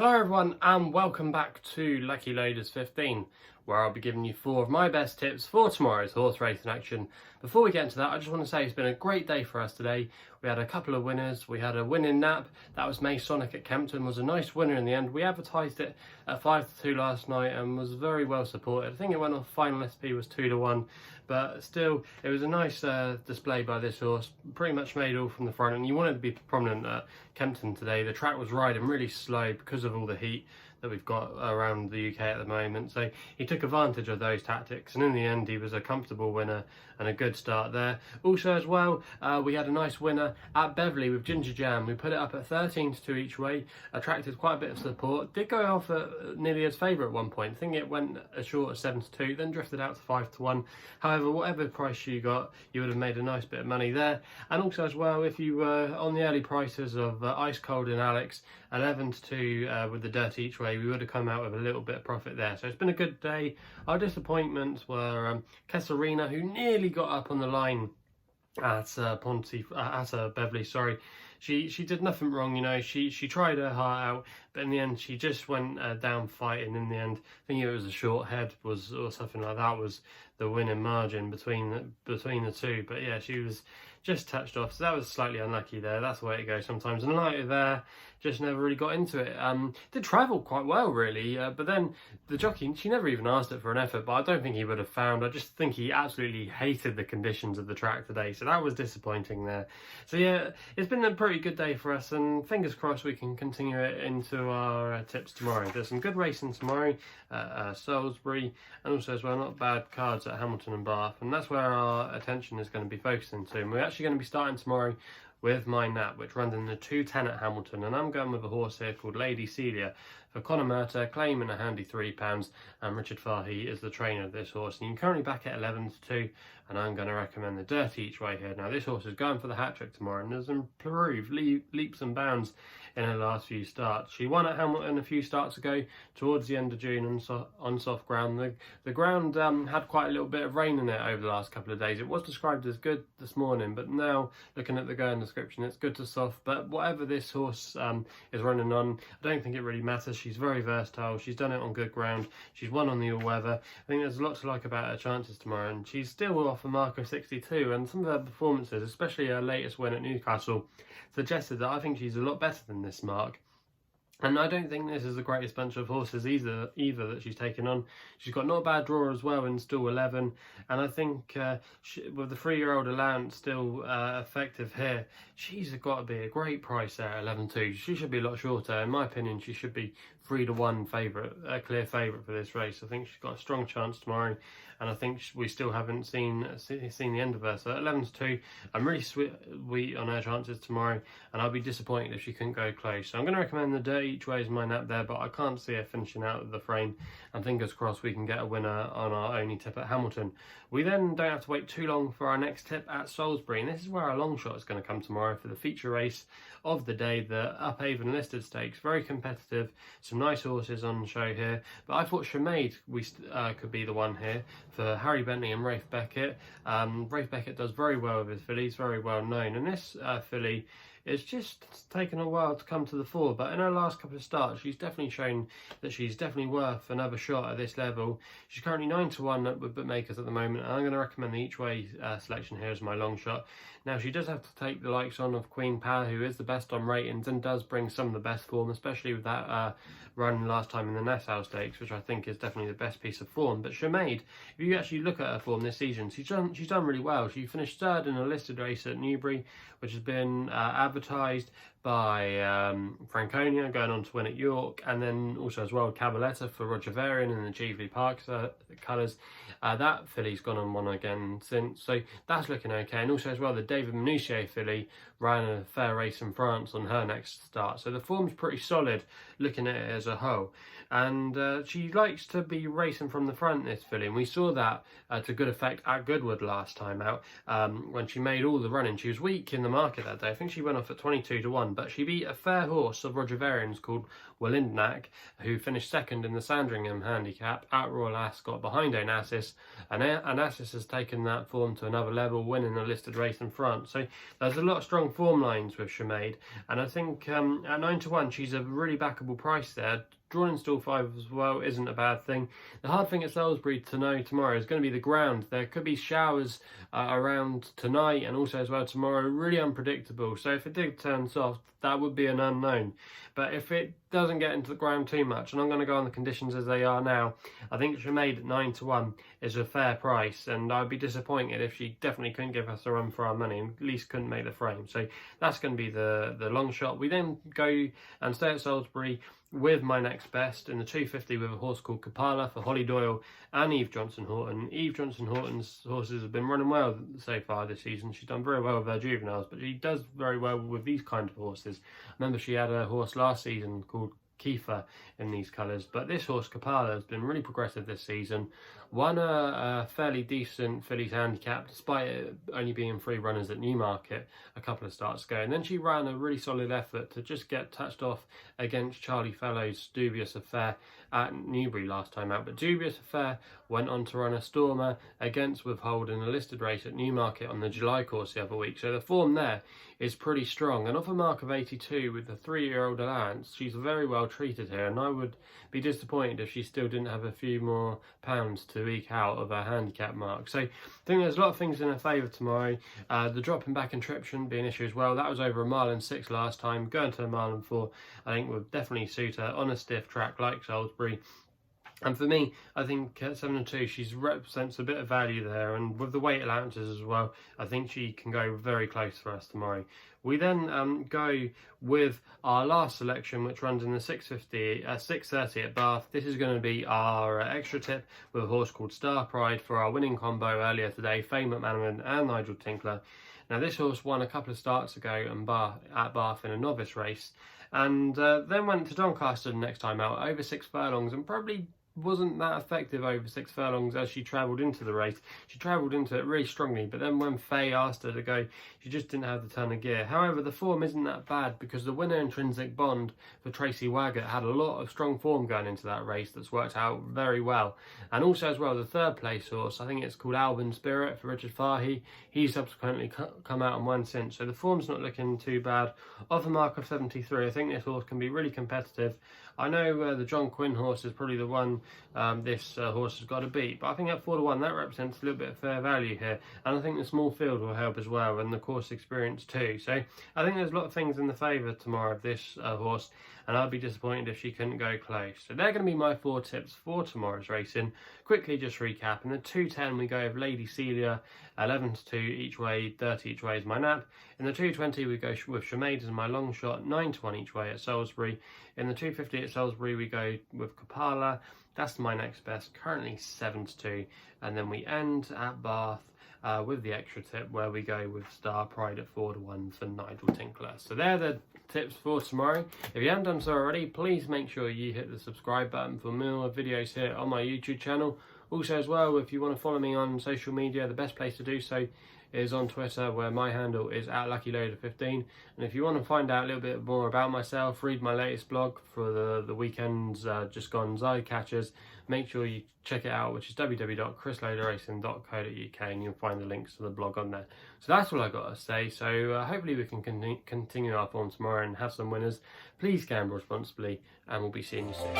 Hello everyone and welcome back to Lucky Loaders 15, where I'll be giving you 4 of my best tips for tomorrow's horse racing action. Before we get into that, I just want to say it's been a great day for us today. We had a couple of winners. We had a winning nap, that was Masonic at Kempton, was a nice winner in the end. We advertised it at 5-2 last night and was very well supported. I think it went off, final SP was 2-1, but still it was a nice display by this horse. Pretty much made all from the front, and you wanted to be prominent at Kempton today. The track was riding really slow because of all the heat that we've got around the UK at the moment, so he took advantage of those tactics, and in the end he was a comfortable winner and a good start there. Also as well, we had a nice winner at Beverley with Ginger Jam. We put it up at 13-2 each way, attracted quite a bit of support, did go off at nearly as favourite at one point. I think it went as short as 7-2, then drifted out to 5-1. However, whatever price you got, you would have made a nice bit of money there. And also as well, if you were on the early prices of Ice Cold and Alex, 11-2 with the dirt each way, we would have come out with a little bit of profit there. So it's been a good day. Our disappointments were Kesselrina, who nearly got up on the line at Beverley. Sorry, she did nothing wrong, you know. She tried her heart out, but in the end she just went down fighting. In the end, I think it was a short head or something like that was the winning margin between the two. But yeah, she was just touched off, so that was slightly unlucky there. That's the way it goes sometimes. And Lighter there just never really got into it. Did travel quite well really, but then the jockey, she never even asked it for an effort, but I don't think he would have found. I just think he absolutely hated the conditions of the track today, so that was disappointing there. So yeah, it's been a pretty good day for us, and fingers crossed we can continue it into our tips tomorrow. There's some good racing tomorrow at Salisbury, and also as well not bad cards at Hamilton and Bath, and that's where our attention is going to be focusing to. And we're actually going to be starting tomorrow with my nap, which runs in the 2:10 at Hamilton, and I'm going with a horse here called Lady Celia for Conor Murtagh, claiming a handy £3, and Richard Fahey is the trainer of this horse, and you can currently back it 11-2, and I'm going to recommend the dirt each way here. Now this horse is going for the hat-trick tomorrow and has improved leaps and bounds in her last few starts. She won at Hamilton a few starts ago towards the end of June on soft ground. The ground had quite a little bit of rain in it over the last couple of days. It was described as good this morning, but now looking at the going description, it's good to soft. But whatever this horse is running on, I don't think it really matters. She's very versatile. She's done it on good ground. She's won on the all-weather. I think there's a lot to like about her chances tomorrow, and she's still off a mark of 62, and some of her performances, especially her latest win at Newcastle, suggested that I think she's a lot better than this mark. And I don't think this is the greatest bunch of horses either that she's taken on. She's got not a bad draw as well in stall 11. And I think with the 3-year-old allowance still effective here, she's got to be a great price there at 11-2. She should be a lot shorter. In my opinion, she should be 3-1 favourite, a clear favourite for this race. I think she's got a strong chance tomorrow, and I think we still haven't seen the end of her. So at 11-2, I'm really sweet on her chances tomorrow, and I'll be disappointed if she couldn't go close. So I'm going to recommend the dirt each way as my nap there, but I can't see her finishing out of the frame, and fingers crossed we can get a winner on our only tip at Hamilton. We then don't have to wait too long for our next tip at Salisbury, and this is where our long shot is going to come tomorrow for the feature race of the day, the Uphaven Listed Stakes. Very competitive, some nice horses on the show here, but I thought Chamade could be the one here for Harry Bentley and Rafe Beckett. Rafe Beckett does very well with his fillies, very well known, and this filly it's just taken a while to come to the fore, but in her last couple of starts she's definitely shown that she's definitely worth another shot at this level. She's currently 9-1 with bookmakers at the moment, and I'm going to recommend the each way selection here as my long shot. Now she does have to take the likes on of Queen Power, who is the best on ratings and does bring some of the best form, especially with that run last time in the Nassau Stakes, which I think is definitely the best piece of form. But Chamade, if you actually look at her form this season, she's done really well. She finished 3rd in a listed race at Newbury, which has been advertised by Franconia, going on to win at York, and then also as well Cabaletta for Roger Varian in the Cheveley Park colours. That filly's gone on one again since, so that's looking okay. And also as well the David Minutier filly ran a fair race in France on her next start, so the form's pretty solid looking at it as a whole. And she likes to be racing from the front, this filly, and we saw that to good effect at Goodwood last time out when she made all the running. She was weak in the market that day. I think she went off at 22-1, 1, but she beat a fair horse of Roger Varian's called Walindnak, who finished second in the Sandringham handicap at Royal Ascot behind Onassis, and Onassis has taken that form to another level, winning a listed race in France. So there's a lot of strong form lines with Chamade, and I think at 9 to 1 she's a really backable price there. Drawn in stall 5 as well isn't a bad thing. The hard thing at Salisbury to know tomorrow is going to be the ground. There could be showers around tonight and also as well tomorrow. Really unpredictable. So if it did turn soft, that would be an unknown. But if it doesn't get into the ground too much, and I'm going to go on the conditions as they are now, I think Chamade at 9 to 1 is a fair price, and I'd be disappointed if she definitely couldn't give us a run for our money, and at least couldn't make the frame. So that's going to be the long shot. We then go and stay at Salisbury with my next best in the 250 with a horse called Kepala for Holly Doyle and Eve Johnson Horton. Eve Johnson Horton's horses have been running well so far this season. She's done very well with her juveniles, but she does very well with these kind of horses. Remember, she had a horse last season called Kiefer in these colours, but this horse Kepala has been really progressive this season. Won a fairly decent fillies handicap despite it only being 3 runners at Newmarket a couple of starts ago, and then she ran a really solid effort to just get touched off against Charlie Fellow's Dubious Affair at Newbury last time out. But Dubious Affair went on to run a stormer against Withhold in a listed race at Newmarket on the July course the other week, so the form there is pretty strong, and off a mark of 82 with the 3-year-old allowance, she's very well treated here, and I would be disappointed if she still didn't have a few more pounds to eke out of her handicap mark. So I think there's a lot of things in her favour tomorrow. The dropping back in trip shouldn't be an issue as well. That was over 1 mile and 6 last time. Going to 1 mile and 4 I think would definitely suit her on a stiff track like Salisbury. And for me, I think at 7 and 2, she represents a bit of value there, and with the weight allowances as well, I think she can go very close for us tomorrow. We then go with our last selection, which runs in the 6:30 at Bath. This is going to be our extra tip with a horse called Star Pride for our winning combo earlier today, Fame McManaman and Nigel Tinkler. Now, this horse won a couple of starts ago at Bath in a novice race, and then went to Doncaster the next time out, over 6 furlongs, and probably wasn't that effective over 6 furlongs as she travelled into the race. She travelled into it really strongly, but then when Faye asked her to go, she just didn't have the turn of gear. However, the form isn't that bad because the winner Intrinsic Bond for Tracy Waggett had a lot of strong form going into that race that's worked out very well. And also as well, the 3rd place horse, I think it's called Alban Spirit for Richard Fahey, he's subsequently come out and won since. So the form's not looking too bad. Off a mark of 73, I think this horse can be really competitive. I know the John Quinn horse is probably the one this horse has got to beat, but I think at 4 to 1 that represents a little bit of fair value here, and I think the small field will help as well, and the course experience too. So I think there's a lot of things in the favour tomorrow of this horse, and I'd be disappointed if she couldn't go close. So they're going to be my 4 tips for tomorrow's racing. Quickly just recap, in the 2:10 we go with Lady Celia, 11 to 2 each way, 30 each way is my nap. In the 2:20 we go with Chamade as my long shot, 9 to 1 each way at Salisbury. In the 2:50 at Salisbury we go with Kepala, that's my next best, currently 7 to 2. And then we end at Bath with the extra tip where we go with Star Pride at 4 to 1 for Nigel Tinkler. So they're the tips for tomorrow. If you haven't done so already, please make sure you hit the subscribe button for more videos here on my YouTube channel. Also as well, if you want to follow me on social media, the best place to do so is on Twitter, where my handle is @LuckyLoader15. And if you want to find out a little bit more about myself, read my latest blog for the weekend's just gone Eye Catchers, make sure you check it out, which is www.chrisloaderracing.co.uk, and you'll find the links to the blog on there. So that's all I got to say. So hopefully we can continue our form tomorrow and have some winners. Please gamble responsibly, and we'll be seeing you soon.